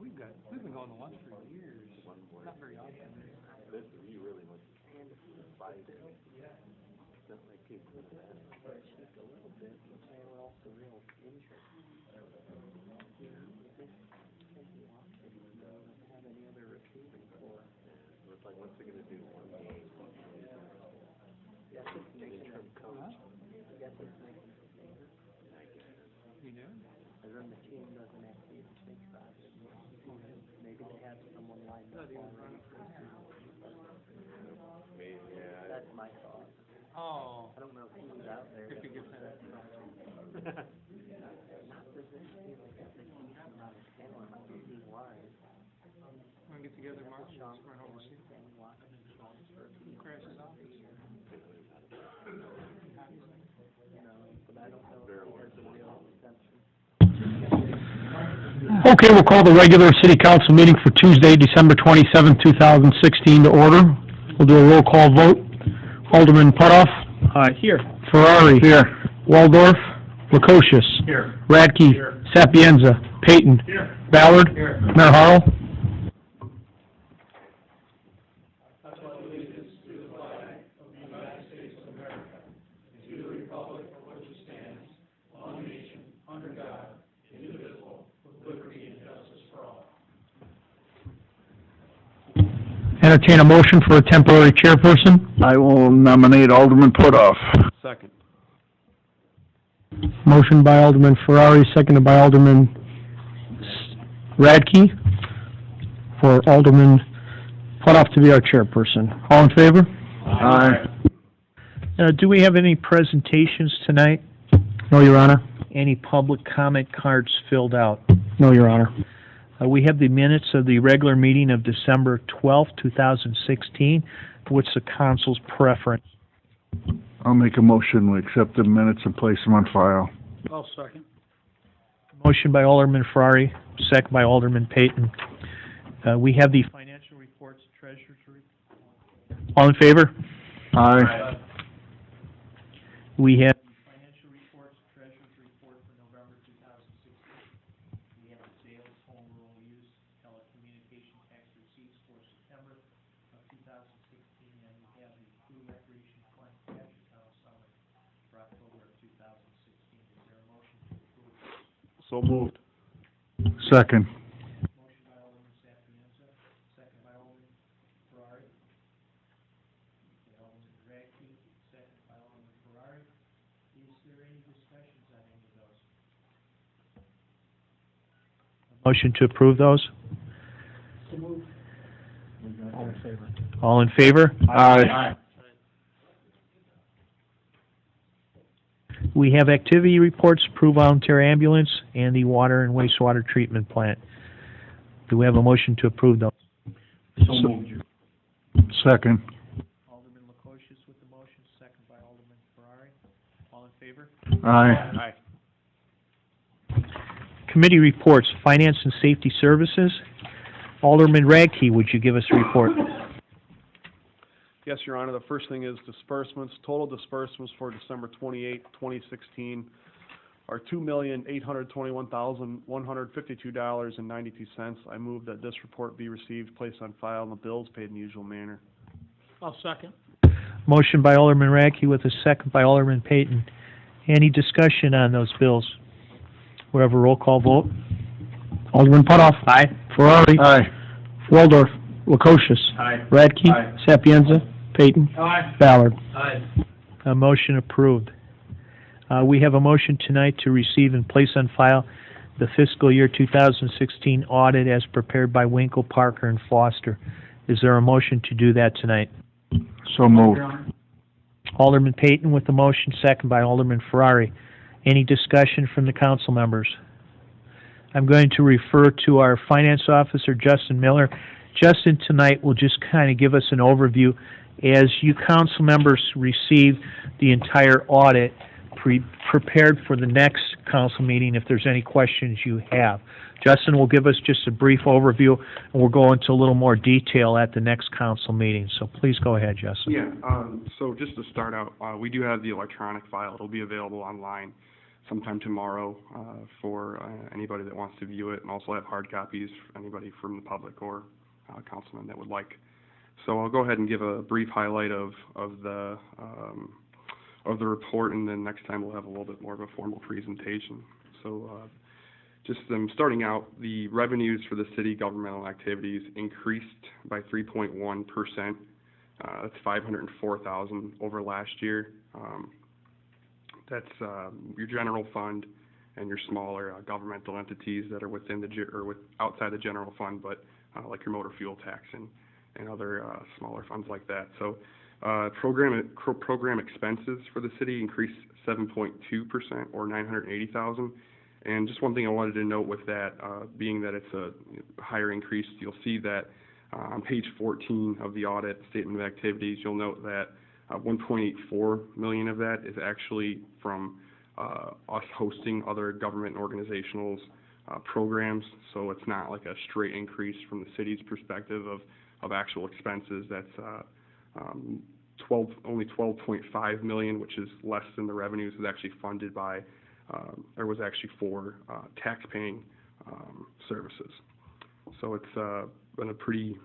we've been going to lunch for years. Not very often. You really must fight it. It's not like people do that. Just a little bit, but they were also real injured. Have any other receiving for? It's like, what's it going to do? One game. Yes, it's an interim coach. Yes, it's making a favor. I guess. You know? And then the team doesn't have to even think about it. Maybe they have someone lined up already for the season. Maybe, yeah. That's my thought. Oh. I don't know who was out there. If you get that. Not for this team, I guess they keep them out of talent on the team wise. Want to get together, Mark? Run over and see. Crash his office. But I don't know if he has a real exception. Okay, we'll call the regular city council meeting for Tuesday, December 27, 2016 to order. We'll do a roll call vote. Alderman Putoff. Here. Ferrari. Here. Waldorf. Lukosius. Here. Radke. Here. Sapienza. Payton. Here. Ballard. Here. Mayor Harrell. Entertain a motion for a temporary chairperson. I will nominate Alderman Putoff. Second. Motion by Alderman Ferrari, seconded by Alderman Radke for Alderman Putoff to be our chairperson. All in favor? Aye. Do we have any presentations tonight? No, Your Honor. Any public comment cards filled out? No, Your Honor. We have the minutes of the regular meeting of December 12, 2016. What's the council's preference? I'll make a motion, we accept the minutes and place them on file. I'll second. Motion by Alderman Ferrari, second by Alderman Payton. We have the financial reports, treasurer's report. All in favor? Aye. We have the financial reports, treasurer's report for November 2016. We have the sales, home rule use, telecommunication tax receipts for September of 2016, and we have the food recreation fund cash account summary for October of 2016. Is there a motion to approve? So moved. Second. Motion by Alderman Sapienza, second by Alderman Ferrari. Alderman Radke, second by Alderman Ferrari. Is there any discussions on any of those? Motion to approve those? All in favor. All in favor? Aye. We have activity reports, approve voluntary ambulance, and the water and wastewater treatment plant. Do we have a motion to approve those? Second. Alderman Lukosius with the motion, second by Alderman Ferrari. All in favor? Aye. Committee reports, Finance and Safety Services. Alderman Radke, would you give us a report? Yes, Your Honor. The first thing is disbursements. Total disbursements for December 28, 2016 are $2,821,152.92. I move that this report be received, placed on file, and the bills paid in the usual manner. I'll second. Motion by Alderman Radke with a second by Alderman Payton. Any discussion on those bills? We'll have a roll call vote. Alderman Putoff. Aye. Ferrari. Aye. Waldorf. Lukosius. Aye. Radke. Aye. Sapienza. Payton. Aye. Ballard. Aye. A motion approved. We have a motion tonight to receive and place on file the fiscal year 2016 audit as prepared by Winkle, Parker, and Foster. Is there a motion to do that tonight? So moved. Alderman Payton with the motion, second by Alderman Ferrari. Any discussion from the council members? I'm going to refer to our finance officer, Justin Miller. Justin tonight will just kind of give us an overview as you council members receive the entire audit prepared for the next council meeting if there's any questions you have. Justin will give us just a brief overview, and we'll go into a little more detail at the next council meeting. So please go ahead, Justin. Yeah, so just to start out, we do have the electronic file. It'll be available online. sometime tomorrow for anybody that wants to view it, and also have hard copies for anybody from the public or councilman that would like. So I'll go ahead and give a brief highlight of the report, and then next time we'll have a little bit more of a formal presentation. So just starting out, the revenues for the city governmental activities increased by 3.1%. That's $504,000 over last year. That's your general fund and your smaller governmental entities that are within outside the general fund, but like your motor fuel tax and other smaller funds like that. So program expenses for the city increased 7.2%, or $980,000. And just one thing I wanted to note with that, being that it's a higher increase, you'll see that on page 14 of the audit statement of activities, you'll note that 1.84 million of that is actually from us hosting other government and organizational programs. So it's not like a straight increase from the city's perspective of actual expenses. That's only 12.5 million, which is less than the revenues, is actually funded by, or was actually for tax-paying services. So it's been a pretty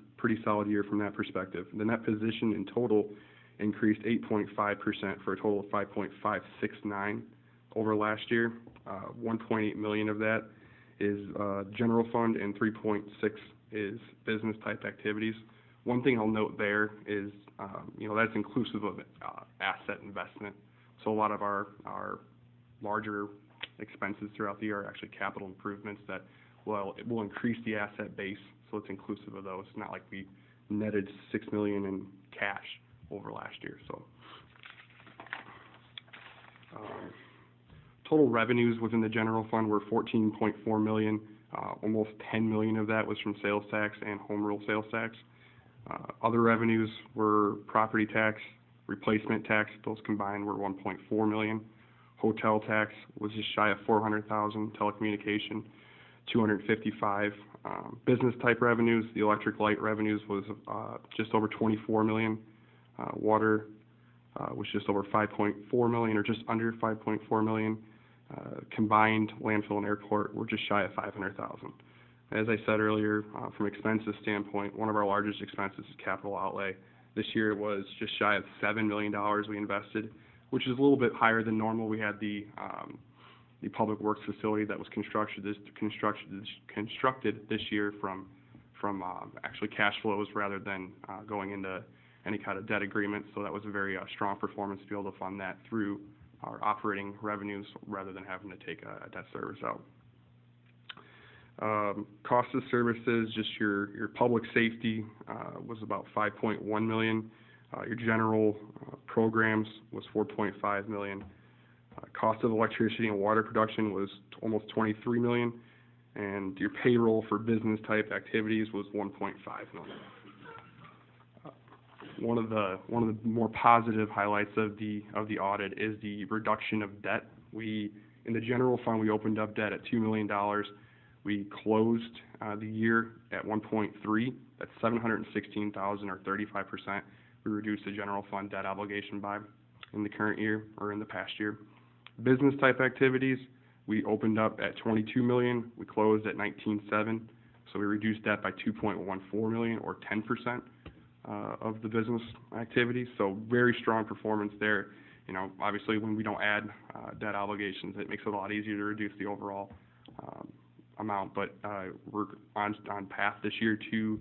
solid year from that perspective. The net position in total increased 8.5% for a total of 5.569 over last year. 1.8 million of that is general fund, and 3.6 is business type activities. One thing I'll note there is, that's inclusive of asset investment. So a lot of our larger expenses throughout the year are actually capital improvements that will increase the asset base. So it's inclusive of those. It's not like we netted $6 million in cash over last year. So total revenues within the general fund were $14.4 million. Almost $10 million of that was from sales tax and home rule sales tax. Other revenues were property tax, replacement tax. Those combined were $1.4 million. Hotel tax was just shy of $400,000. Telecommunication, $255,000. Business type revenues, the electric light revenues was just over $24 million. Water was just over $5.4 million, or just under $5.4 million. Combined landfill and airport were just shy of $500,000. As I said earlier, from expenses standpoint, one of our largest expenses is capital outlay. This year it was just shy of $7 million we invested, which is a little bit higher than normal. We had the public works facility that was constructed this year from actually cash flows rather than going into any kind of debt agreement. So that was a very strong performance to be able to fund that through our operating revenues rather than having to take a debt service out. Cost of services, just your public safety was about $5.1 million. Your general programs was $4.5 million. Cost of electricity and water production was almost $23 million, and your payroll for business type activities was $1.5 million. One of the more positive highlights of the audit is the reduction of debt. In the general fund, we opened up debt at $2 million. We closed the year at 1.3. That's $716,000, or 35%. We reduced the general fund debt obligation by in the current year, or in the past year. Business type activities, we opened up at $22 million. We closed at $19.7. So we reduced that by $2.14 million, or 10% of the business activities. So very strong performance there. Obviously when we don't add debt obligations, it makes it a lot easier to reduce the overall amount. But we're on path this year to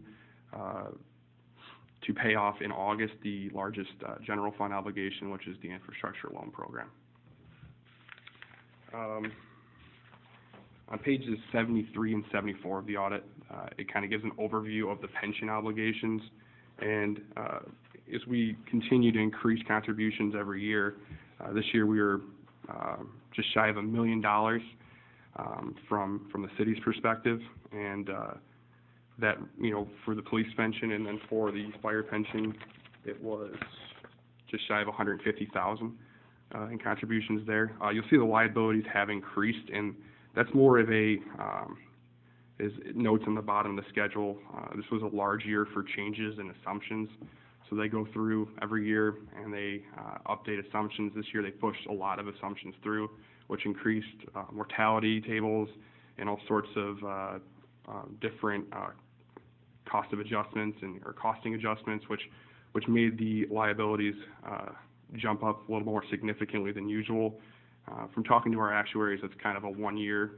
pay off in August the largest general fund obligation, which is the infrastructure loan program. On pages 73 and 74 of the audit, it kind of gives an overview of the pension obligations. And as we continue to increase contributions every year, this year we were just shy of $1 million from the city's perspective, and that for the police pension, and then for the fire pension, it was just shy of $150,000 in contributions there. You'll see the liabilities have increased, and that's more of a is notes on the bottom of the schedule. This was a large year for changes in assumptions, so they go through every year and they update assumptions. This year they pushed a lot of assumptions through, which increased mortality tables and all sorts of different cost of adjustments or costing adjustments, which made the liabilities jump up a little more significantly than usual. From talking to our actuaries, it's kind of a 1-year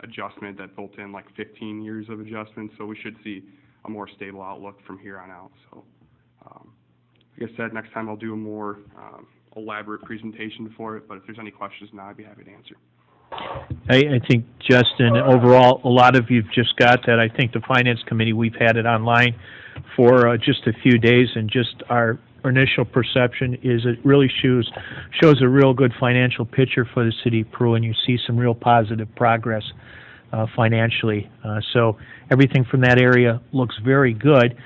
adjustment that built in like 15 years of adjustments, so we should see a more stable outlook from here on out. So, like I said, next time I'll do a more elaborate presentation for it, but if there's any questions now, I'd be happy to answer. I think, Justin, overall, a lot of you've just got that. I think the Finance Committee, we've had it online for just a few days, and just our initial perception is it really shows a real good financial picture for the city of Peru, and you see some real positive progress financially. So everything from that area looks very good.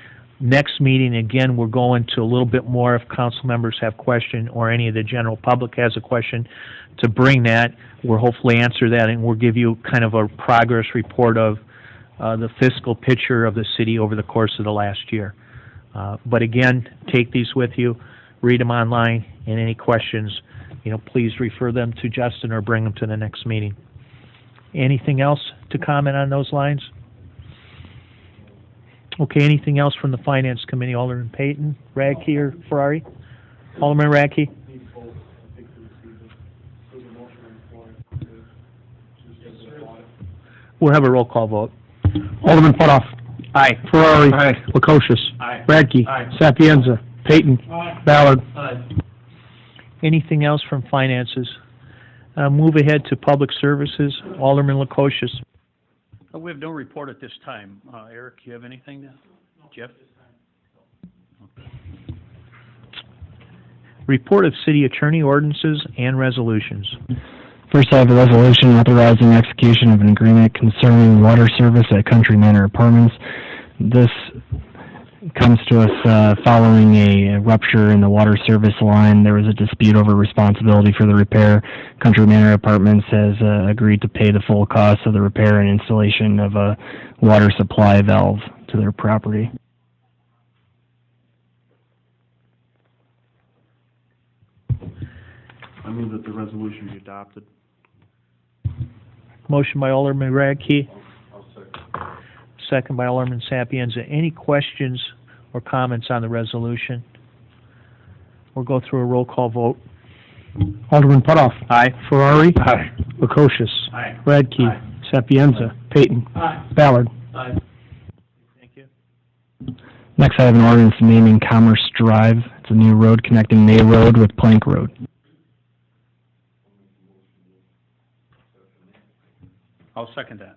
Next meeting, again, we're going to a little bit more if council members have questions or any of the general public has a question to bring that. We'll hopefully answer that, and we'll give you kind of a progress report of the fiscal picture of the city over the course of the last year. But again, take these with you, read them online, and any questions, please refer them to Justin or bring them to the next meeting. Anything else to comment on those lines? Okay, anything else from the Finance Committee? Alderman Payton, Radke, or Ferrari? Alderman Radke? We'll have a roll call vote. Alderman Putoff. Aye. Ferrari. Aye. Lukosius. Aye. Radke. Aye. Sapienza. Payton. Aye. Ballard. Aye. Anything else from finances? Move ahead to public services. Alderman Lukosius. We have no report at this time. Eric, you have anything? Jeff? Report of city attorney ordinances and resolutions. First, I have a resolution authorizing execution of an agreement concerning water service at Country Manor Apartments. This comes to us following a rupture in the water service line. There was a dispute over responsibility for the repair. Country Manor Apartments has agreed to pay the full cost of the repair and installation of a water supply valve to their property. I move that the resolution be adopted. Motion by Alderman Radke. Second by Alderman Sapienza. Any questions or comments on the resolution? We'll go through a roll call vote. Alderman Putoff. Aye. Ferrari. Aye. Lukosius. Aye. Radke. Aye. Sapienza. Payton. Aye. Ballard. Aye. Thank you. Next, I have an ordinance naming Commerce Drive. It's a new road connecting May Road with Plank Road. I'll second that.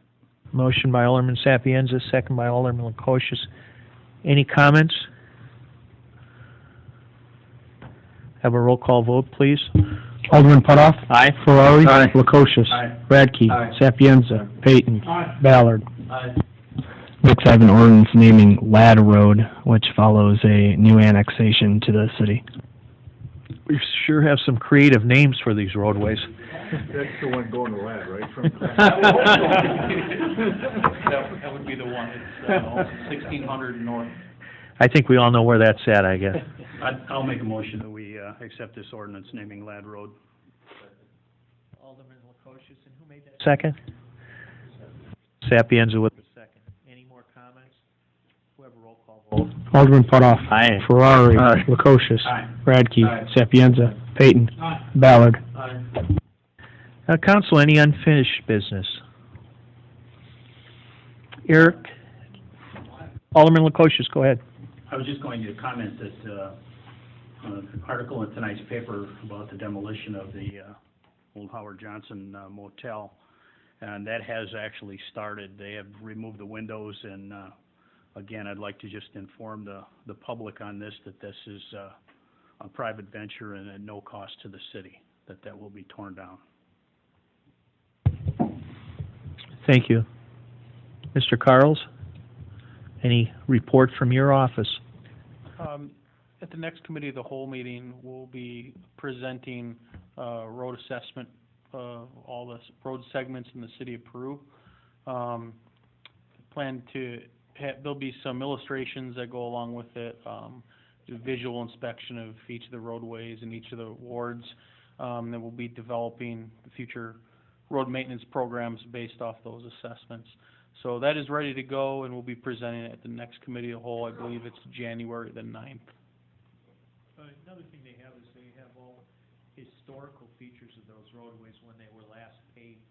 Motion by Alderman Sapienza, second by Alderman Lukosius. Any comments? Have a roll call vote, please. Alderman Putoff. Aye. Ferrari. Aye. Lukosius. Aye. Radke. Aye. Sapienza. Payton. Aye. Ballard. Aye. Next, I have an ordinance naming Ladd Road, which follows a new annexation to the city. We sure have some creative names for these roadways. That's the one going to Ladd, right? That would be the one. It's 1600 north. I think we all know where that's at, I guess. I'll make a motion that we accept this ordinance naming Ladd Road. Alderman Lukosius, and who made that? Second? Sapienza with the second. Any more comments? We have a roll call vote. Alderman Putoff. Aye. Ferrari. Aye. Lukosius. Aye. Radke. Aye. Sapienza. Payton. Aye. Ballard. Aye. Council, any unfinished business? Eric? Alderman Lukosius, go ahead. I was just going to comment that an article in tonight's paper about the demolition of the old Howard Johnson motel, and that has actually started. They have removed the windows, and again, I'd like to just inform the public on this, that this is a private venture and at no cost to the city, that will be torn down. Thank you. Mr. Carls, any report from your office? At the next committee of the whole meeting, we'll be presenting road assessment of all the road segments in the city of Peru. Plan to there'll be some illustrations that go along with it, do visual inspection of each of the roadways in each of the wards. Then we'll be developing the future road maintenance programs based off those assessments. So that is ready to go, and we'll be presenting it at the next committee of the whole. I believe it's January the 9th. Another thing they have is they have all historical features of those roadways when they were last paved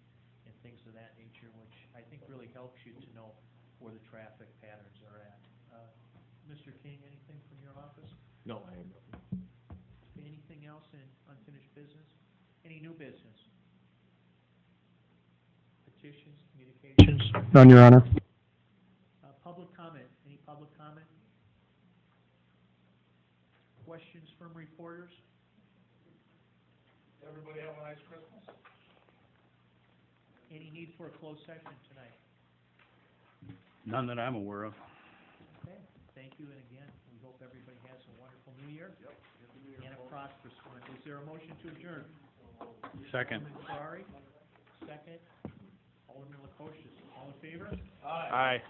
and things of that nature, which I think really helps you to know where the traffic patterns are at. Mr. King, anything from your office? No, I am. Anything else in unfinished business? Any new business? Petitions, communications? None, Your Honor. Public comment, any public comment? Questions from reporters? Everybody have a nice Christmas? Any need for a closed session tonight? None that I'm aware of. Okay, thank you, and again, we hope everybody has a wonderful new year. Yep. And a prosperous one. Is there a motion to adjourn? Second. Alderman Ferrari, second. Alderman Lukosius, all in favor? Aye.